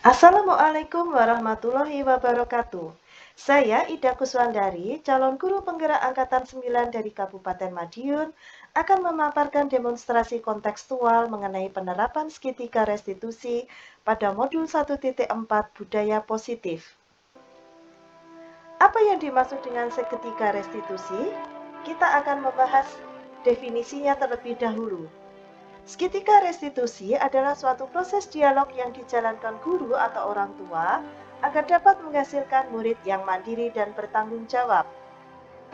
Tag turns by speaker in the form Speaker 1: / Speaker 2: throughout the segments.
Speaker 1: Assalamualaikum warahmatullahi wabarakatuh. Saya Ida Kuswandari, calon guru penggerak angkatan 9 dari Kabupaten Madiun, akan memaparkan demonstrasi kontekstual mengenai penerapan segitiga restitusi pada modul 1.4 budaya positif. Apa yang dimaksud dengan segitiga restitusi? Kita akan membahas definisinya terlebih dahulu. Segitiga restitusi adalah suatu proses dialog yang dijalankan guru atau orang tua agar dapat menghasilkan murid yang mandiri dan bertanggung jawab.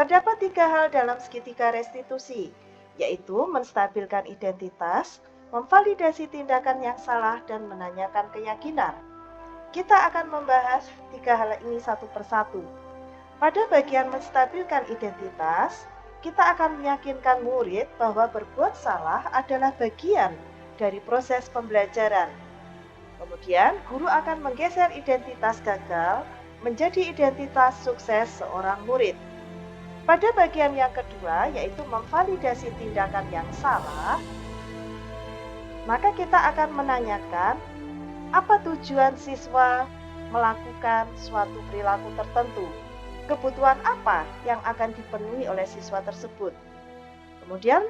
Speaker 1: Terdapat 3 hal dalam segitiga restitusi, yaitu menstabilkan identitas, memvalidasi tindakan yang salah, dan menanyakan keyakinan. Kita akan membahas 3 hal ini satu persatu. Pada bagian menstabilkan identitas, kita akan meyakinkan murid bahwa berbuat salah adalah bagian dari proses pembelajaran. Kemudian, guru akan menggeser identitas gagal menjadi identitas sukses seorang murid. Pada bagian yang kedua, yaitu memvalidasi tindakan yang salah, maka kita akan menanyakan apa tujuan siswa melakukan suatu perilaku tertentu. Kebutuhan apa yang akan dipenuhi oleh siswa tersebut. Kemudian,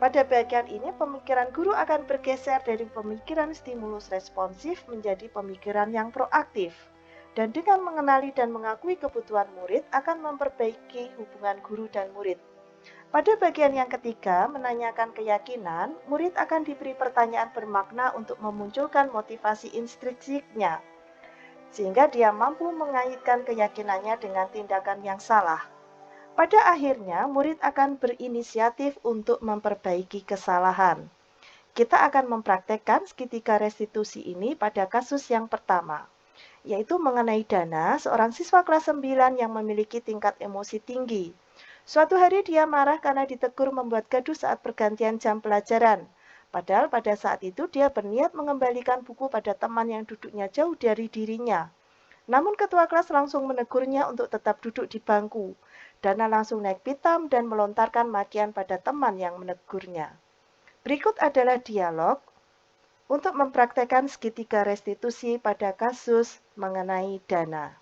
Speaker 1: pada bagian ini pemikiran guru akan bergeser dari pemikiran stimulus responsif menjadi pemikiran yang proaktif. Dan dengan mengenali dan mengakui kebutuhan murid akan memperbaiki hubungan guru dan murid. Pada bagian yang ketiga, menanyakan keyakinan, murid akan diberi pertanyaan bermakna untuk memunculkan motivasi intrinstiknya, sehingga dia mampu mengaitkan keyakinannya dengan tindakan yang salah. Pada akhirnya, murid akan berinisiatif untuk memperbaiki kesalahan. Kita akan mempraktekkan segitiga restitusi ini pada kasus yang pertama, yaitu mengenai Dana, seorang siswa kelas 9 yang memiliki tingkat emosi tinggi. Suatu hari dia marah karena ditegur membuat gaduh saat pergantian jam pelajaran. Padahal pada saat itu dia berniat mengembalikan buku pada teman yang duduknya jauh dari dirinya. Namun ketua kelas langsung menegurnya untuk tetap duduk di bangku. Dana langsung naik pitam dan melontarkan makian pada teman yang menegurnya. Berikut adalah dialog untuk mempraktekkan segitiga restitusi pada kasus mengenai Dana.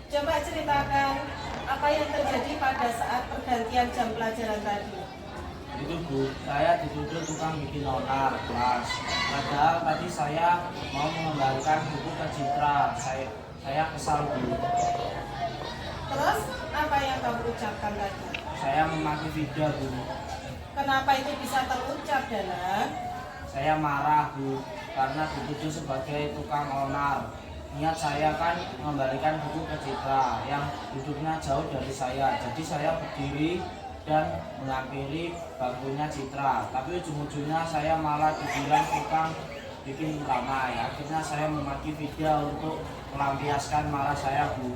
Speaker 2: Coba ceritakan apa yang terjadi pada saat pergantian jam pelajaran tadi.
Speaker 3: Itu Bu, saya dituduh tukang bikin onar kelas. Padahal tadi saya mau mengembalikan buku ke Citra. Saya kesal Bu.
Speaker 2: Terus apa yang kamu ucapkan tadi?
Speaker 3: Saya memaki Vida Bu.
Speaker 2: Kenapa itu bisa terucap, Dana?
Speaker 3: Saya marah Bu, karena dituduh sebagai tukang onar. Niat saya kan mengembalikan buku ke Citra yang duduknya jauh dari saya. Jadi saya berdiri dan menghampiri bangkunya Citra, tapi ujung-ujungnya saya malah dibilang tukang bikin ramai. Akhirnya saya memaki Vida untuk melampiaskan marah saya Bu.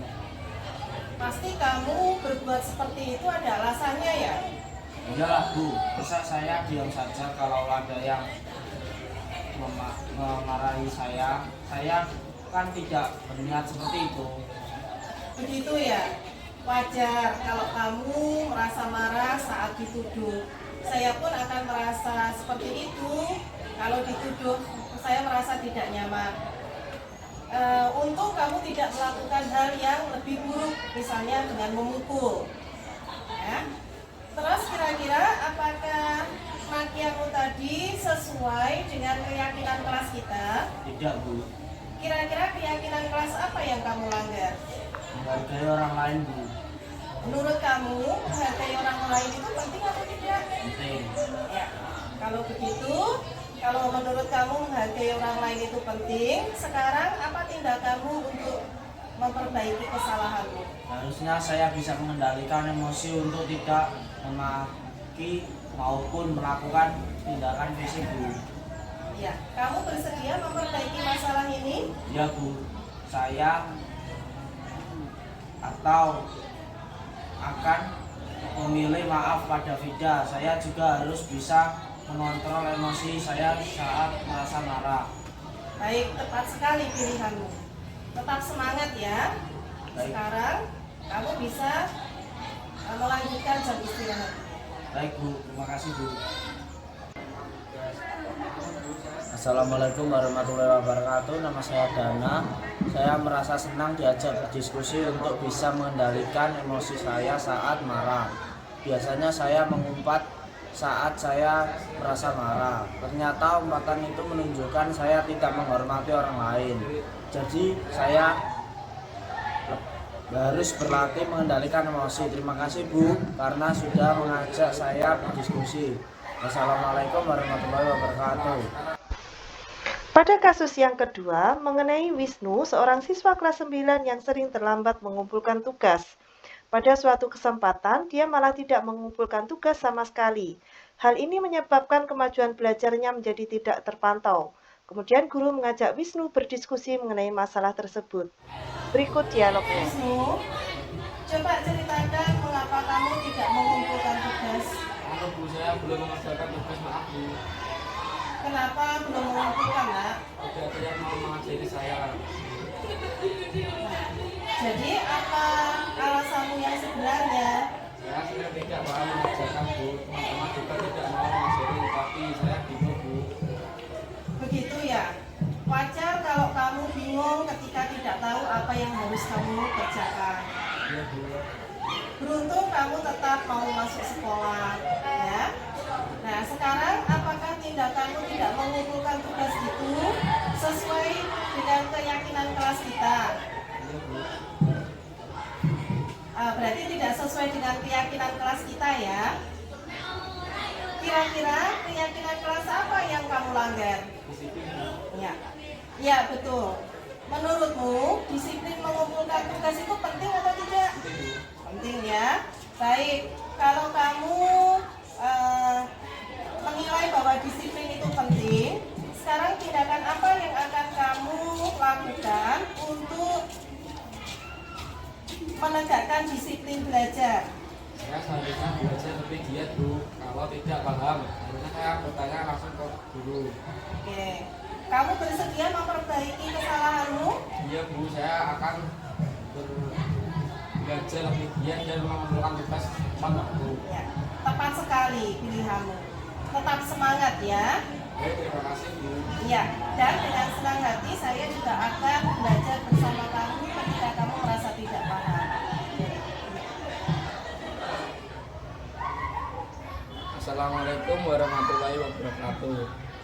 Speaker 2: Pasti kamu berbuat seperti itu ada alasannya ya?
Speaker 3: Iyalah Bu, masa saya diam saja kalau ada yang memarahi saya? Saya kan tidak berniat seperti itu.
Speaker 2: Begitu ya? Wajar kalau kamu merasa marah saat dituduh. Saya pun akan merasa seperti itu kalau dituduh. Saya merasa tidak nyaman. Untung kamu tidak melakukan hal yang lebih buruk, misalnya dengan memukul. Ya. Terus kira-kira apakah makianmu tadi sesuai dengan keyakinan kelas kita?
Speaker 3: Tidak Bu.
Speaker 2: Kira-kira keyakinan kelas apa yang kamu langgar?
Speaker 3: Menghargai orang lain Bu.
Speaker 2: Menurut kamu, menghargai orang lain itu penting atau tidak?
Speaker 3: Penting.
Speaker 2: Ya, kalau begitu, kalau menurut kamu menghargai orang lain itu penting, sekarang apa tindakanmu untuk memperbaiki kesalahanmu?
Speaker 3: Harusnya saya bisa mengendalikan emosi untuk tidak memaki maupun melakukan tindakan fisik Bu.
Speaker 2: Ya, kamu bersedia memperbaiki masalah ini?
Speaker 3: Ya Bu, saya atau akan memilih maaf pada Vida. Saya juga harus bisa mengontrol emosi saya saat merasa marah.
Speaker 2: Baik, tepat sekali pilihanmu. Tetap semangat ya.
Speaker 3: Baik.
Speaker 2: Sekarang kamu bisa melanjutkan jam istirahat.
Speaker 3: Baik Bu, terima kasih Bu. Assalamualaikum warahmatullahi wabarakatuh. Nama saya Dana. Saya merasa senang diajak berdiskusi untuk bisa mengendalikan emosi saya saat marah. Biasanya saya mengumpat saat saya merasa marah. Ternyata umpatan itu menunjukkan saya tidak menghormati orang lain. Jadi saya harus berlatih mengendalikan emosi. Terima kasih Bu karena sudah mengajak saya berdiskusi. Wassalamualaikum warahmatullahi wabarakatuh.
Speaker 1: Pada kasus yang kedua, mengenai Wisnu, seorang siswa kelas 9 yang sering terlambat mengumpulkan tugas. Pada suatu kesempatan, dia malah tidak mengumpulkan tugas sama sekali. Hal ini menyebabkan kemajuan belajarnya menjadi tidak terpantau. Kemudian guru mengajak Wisnu berdiskusi mengenai masalah tersebut. Berikut dialognya.
Speaker 2: Wisnu, coba ceritakan mengapa kamu tidak mengumpulkan tugas.
Speaker 3: Karena Bu, saya belum mengerjakan tugas, maaf Bu.
Speaker 2: Kenapa belum mengumpulkan, Nak?
Speaker 3: Tidak ada yang mau mengajari saya.
Speaker 2: Jadi apa alasanmu yang sebenarnya?
Speaker 3: Saya sudah tidak mau mengerjakan Bu. Teman-teman juga tidak mau mengajari, tapi saya bingung Bu.
Speaker 2: Begitu ya. Wajar kalau kamu bingung ketika tidak tahu apa yang harus kamu kerjakan.
Speaker 3: Iya Bu.
Speaker 2: Beruntung kamu tetap mau masuk sekolah, ya. Nah, sekarang apakah tindakanmu tidak mengumpulkan tugas itu sesuai dengan keyakinan kelas kita?
Speaker 3: Iya Bu.
Speaker 2: Berarti tidak sesuai dengan keyakinan kelas kita ya. Kira-kira keyakinan kelas apa yang kamu langgar?
Speaker 3: Disiplin Bu.
Speaker 2: Ya, ya betul. Menurutmu disiplin mengumpulkan tugas itu penting atau tidak? Penting ya. Baik, kalau kamu menilai bahwa disiplin itu penting, sekarang tindakan apa yang akan kamu lakukan untuk menegakkan disiplin belajar?
Speaker 3: Saya seharusnya belajar lebih giat Bu. Kalau tidak paham, harusnya saya bertanya langsung ke guru.
Speaker 2: Oke, kamu bersedia memperbaiki kesalahanmu?
Speaker 3: Iya Bu, saya akan belajar lebih giat dan mengumpulkan tugas tepat waktu.
Speaker 2: Ya, tepat sekali pilihanmu. Tetap semangat ya.
Speaker 3: Baik, terima kasih Bu.
Speaker 2: Ya, dan dengan senang hati saya juga akan belajar bersama kamu ketika kamu merasa tidak paham.
Speaker 3: Assalamualaikum warahmatullahi wabarakatuh.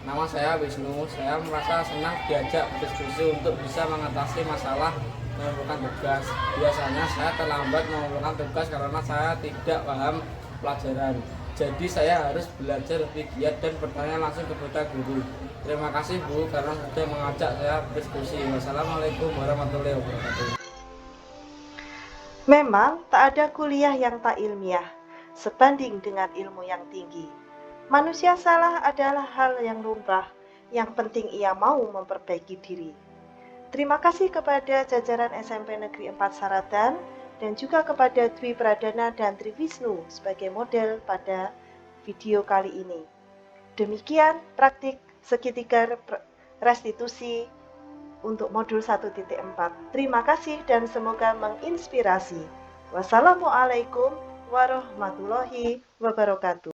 Speaker 3: Nama saya Wisnu. Saya merasa senang diajak berdiskusi untuk bisa mengatasi masalah mengumpulkan tugas. Biasanya saya terlambat mengumpulkan tugas karena saya tidak paham pelajaran. Jadi saya harus belajar lebih giat dan bertanya langsung kepada guru. Terima kasih Bu karena sudah mengajak saya berdiskusi. Wassalamualaikum warahmatullahi wabarakatuh.
Speaker 1: Memang tak ada kuliah yang tak ilmiah, sebanding dengan ilmu yang tinggi. Manusia salah adalah hal yang lumrah, yang penting ia mau memperbaiki diri. Terima kasih kepada jajaran SMP Negeri 4 Saradan dan juga kepada Dwi Pradana dan Tri Wisnu sebagai model pada video kali ini. Demikian praktik segitiga restitusi untuk modul 1.4. Terima kasih dan semoga menginspirasi. Wassalamualaikum warahmatullahi wabarakatuh.